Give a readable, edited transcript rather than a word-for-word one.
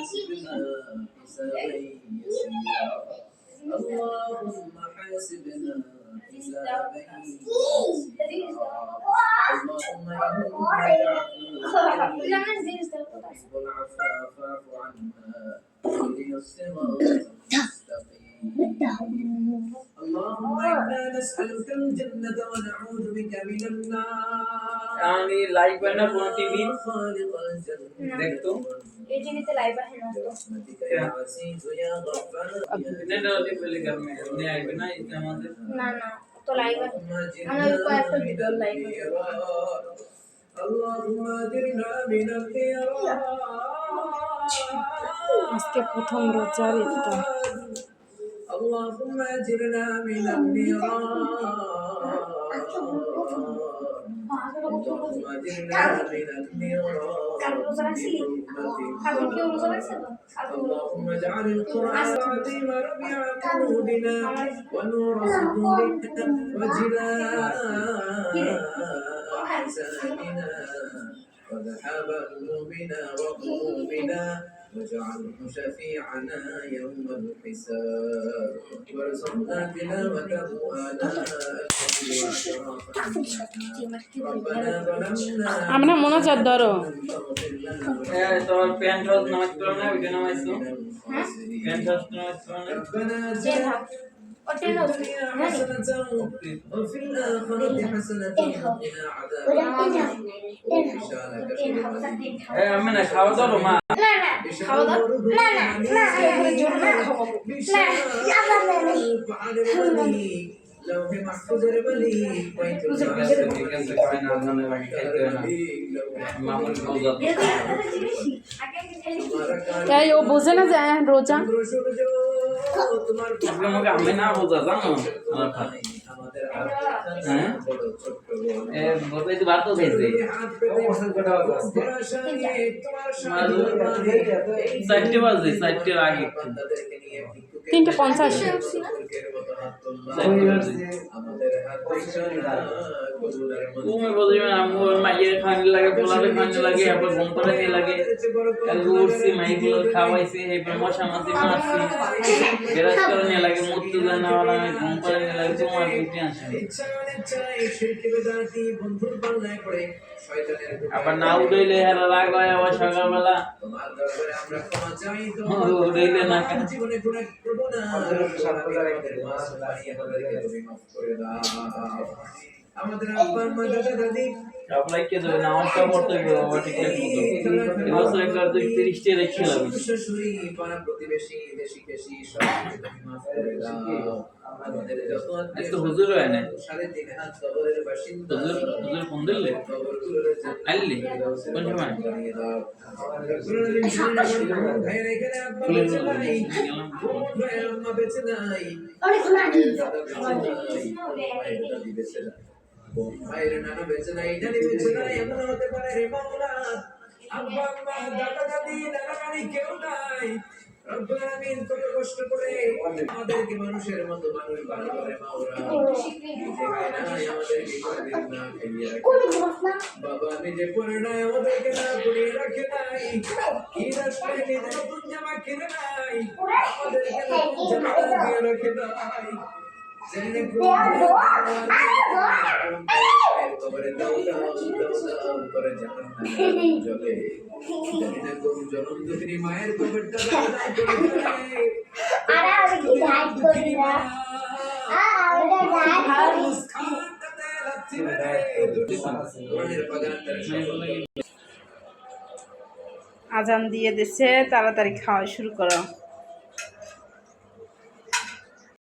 حاسبنا حسابا يسيرا اللهم حاسبنا حسابا يسيرا اللهم إنك عفو تحب العفو فاعف عنا اهدنا الصراط المستقيم اللهم إنا نسألك الجنة ونعوذ بك من النار আমি লাইভ হয় না কোন টিভি خالق الجنة দেখতো এই টিভিতে লাইভ আসে না তো برحمتك يا عزيز يا غفار নেট ওটি বলে করবে এমনি আইবে না এটা আমাদের না না তো লাইভ আসে আমরা ওই কয়েকটা ভিডিও লাইভ আসে اللهم اجرنا من النيران আজকে প্রথম রোজার ইফতার اللهم اجرنا من النيران اللهم اجرنا من النيران اللهم اجعل القرآن العظيم ربيع قلوبنا ونور صدورنا وجلاء أحزاننا وذهاب همومنا وغمومنا واجعله شفيعنا يوم الحساب وارزقنا تلاوته آناء الليل وأطراف النهار ربنا ظلمنا আমরা মোনাজাত ধরো তোর প্যান্ট হাউস নামাজ পড়ো না ভিডিও নামাজ তো প্যান্ট হাউস নামাজ পড়ো না ربنا ওটেন حسنة وفي الآخرة حسنة وقنا عذاب النار وبشارك في আমি না খাওয়া দাও মা খাওয়া দাও না না না জোর না খাবো لوح محفوظ البلي بيت ঠিক আছে খাই না মানে বাকি খাইতে হয় না মামুল রোজা তাই ও বোঝে না যে রোজা আজকে আমাকে আমি না রোজা জানো আমার ভাই হ্যাঁ এ বলতে তো বাতো খাইছে চারটে বাজে চারটের আগে 3:50 তুমি বলছি আমার মাইয়ের খাওয়ানি লাগে পোলারে খাওয়ানি লাগে আবার ঘুম পাড়ানি লাগে উঠছি মাইগুলো খাওয়াইছি এরপর মশা মাছি মারছি বেরাজ করে নিয়ে লাগে মূর্তি জানা আমি ঘুম পাড়ানি লাগে তোমার পিঠে আসে আবার না উঠলে হেরা রাগ হয় আবার সকালবেলা উঠলে না আমাদের আব্বার মা দাদা দাদি আপনাকে কে দেবে নামাজটা পড়তে হবে বাবা ঠিক আছে এবছর একবার 30 টা রেখে লাভ শ্বশুরি পাড়া প্রতিবেশী দেশি কেশি সব মাফ করে দাও আমাদের যত তো হুজুর হয় না সাড়ে 3 হাত কবরের বাসিন্দা হুজুর ফোন দিলে আইলি কোন সময় ভাইয়ের এখানে আব্বা বেঁচে নাই ভাইয়ের আম্মা বেঁচে নাই ভাইয়ের নানা বেঁচে নাই নানি বেঁচে নাই এমন হতে পারে রে মাওলা আব্বা আম্মা দাদা দাদি নানা নানি কেউ নাই রব্বুল আলামিন কত কষ্ট করে আমাদেরকে মানুষের মতো মানুষ বানালে মাওলা আমাদেরকে কোনদিন না খাইয়ে রাখে বাবা নিজে পড়ে নাই আমাদেরকে না পড়িয়ে রাখে নাই কি রাস্তায় নিজে নতুন জামা কিনে নাই আমাদেরকে নতুন জামা দিয়ে রাখে নাই জেনে কবরে দাও দাও দাও করে জাহান্নামে জ্বলে জানি না কোন জনম দুঃখিনী মায়ের কবরটা দাও দাও করে আজান দিয়ে দিচ্ছে তাড়াতাড়ি খাওয়া শুরু করো